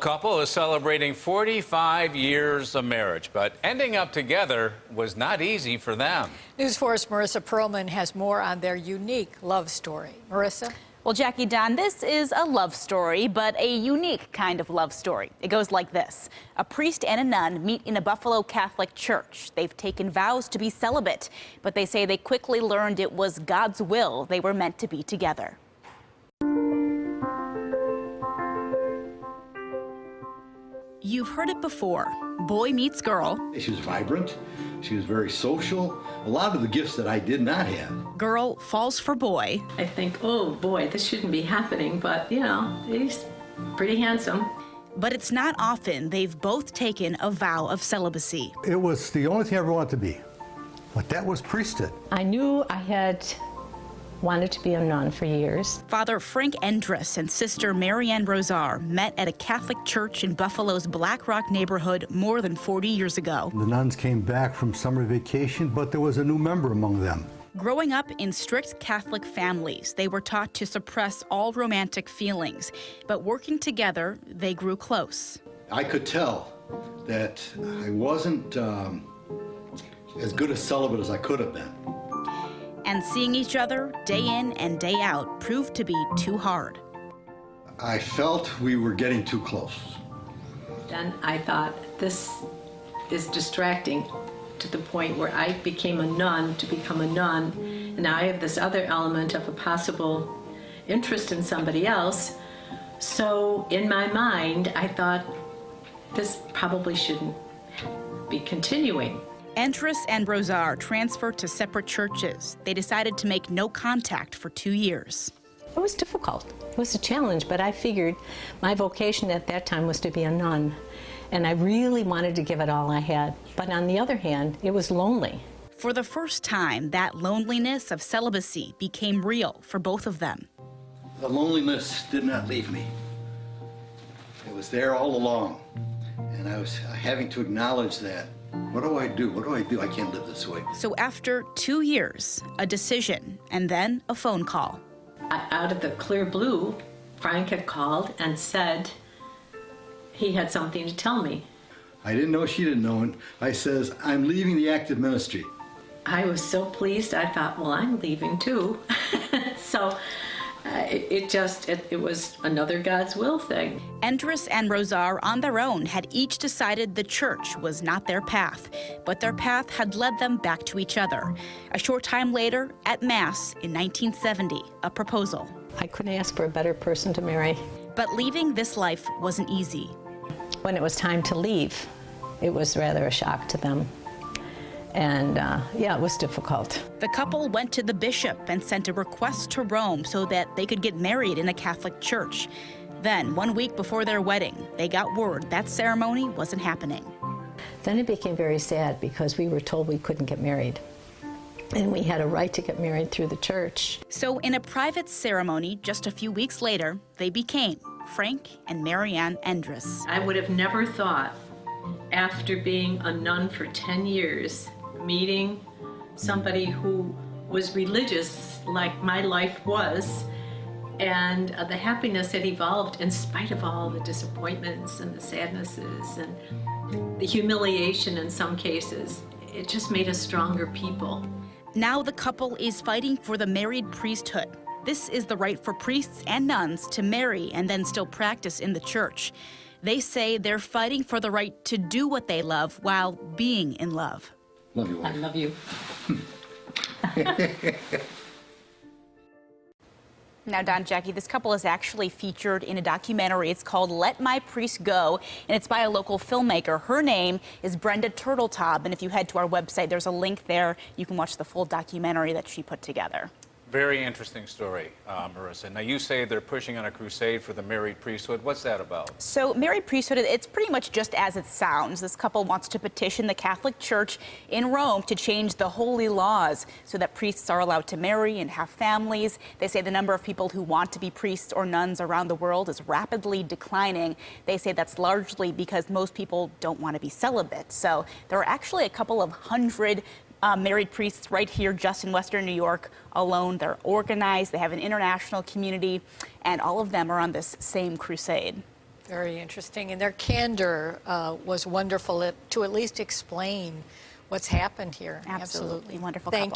Couple is celebrating 45 years of marriage, but ending up together was not easy for them. News 4's Marissa Perlman has more on their unique love story. Marissa? Well, Jackie, Don, this is a love story, but a unique kind of love story. It goes like this. A priest and a nun meet in a Buffalo Catholic church. They've taken vows to be celibate, but they say they quickly learned it was God's will they were meant to be together. You've heard it before. Boy meets girl. She was vibrant. She was very social. A lot of the gifts that I did not have. Girl falls for boy. I think, oh boy, this shouldn't be happening, but you know, he's pretty handsome. But it's not often they've both taken a vow of celibacy. It was the only thing I ever wanted to be, but that was priesthood. I knew I had wanted to be a nun for years. Father Frank Endress and Sister Marianne Rosar met at a Catholic church in Buffalo's Black Rock neighborhood more than 40 years ago. The nuns came back from summer vacation, but there was a new member among them. Growing up in strict Catholic families, they were taught to suppress all romantic feelings, but working together, they grew close. I could tell that I wasn't as good a celibate as I could have been. And seeing each other day in and day out proved to be too hard. I felt we were getting too close. Then I thought, this is distracting to the point where I became a nun to become a nun, and now I have this other element of a possible interest in somebody else. So in my mind, I thought, this probably shouldn't be continuing. Endress and Rosar transferred to separate churches. They decided to make no contact for 2 years. It was difficult. It was a challenge, but I figured my vocation at that time was to be a nun, and I really wanted to give it all I had. But on the other hand, it was lonely. For the first time, that loneliness of celibacy became real for both of them. The loneliness did not leave me. It was there all along, and I was having to acknowledge that. What do I do? What do I do? I can't live this way. So after 2 years, a decision, and then a phone call. Out of the clear blue, Frank had called and said he had something to tell me. I didn't know, she didn't know, and I says, I'm leaving the active ministry. I was so pleased, I thought, well, I'm leaving too. So it was another God's will thing. Endress and Rosar on their own had each decided the church was not their path, but their path had led them back to each other. A short time later, at Mass in 1970, a proposal. I couldn't ask for a better person to marry. But leaving this life wasn't easy. When it was time to leave, it was rather a shock to them. And yeah, it was difficult. The couple went to the bishop and sent a request to Rome so that they could get married in a Catholic church. Then, 1 week before their wedding, they got word that ceremony wasn't happening. Then it became very sad because we were told we couldn't get married. And we had a right to get married through the church. So in a private ceremony just a few weeks later, they became Frank and Marianne Endress. I would have never thought, after being a nun for 10 years, meeting somebody who was religious like my life was, and the happiness that evolved in spite of all the disappointments and the sadnesses and the humiliation in some cases. It just made us stronger people. Now the couple is fighting for the married priesthood. This is the right for priests and nuns to marry and then still practice in the church. They say they're fighting for the right to do what they love while being in love. Love you, wife. I love you. Now, Don, Jackie, this couple is actually featured in a documentary. It's called Let My Priest Go, and it's by a local filmmaker. Her name is Brenda Turteltaub, and if you head to our website, there's a link there. You can watch the full documentary that she put together. Very interesting story, Marissa. Now, you say they're pushing on a crusade for the married priesthood. What's that about? So married priesthood, it's pretty much just as it sounds. This couple wants to petition the Catholic Church in Rome to change the holy laws so that priests are allowed to marry and have families. They say the number of people who want to be priests or nuns around the world is rapidly declining. They say that's largely because most people don't want to be celibate. So there are actually a couple of hundred married priests right here just in Western New York alone. They're organized, they have an international community, and all of them are on this same crusade. Very interesting. And their candor was wonderful to at least explain what's happened here. Absolutely. Wonderful Thank couple.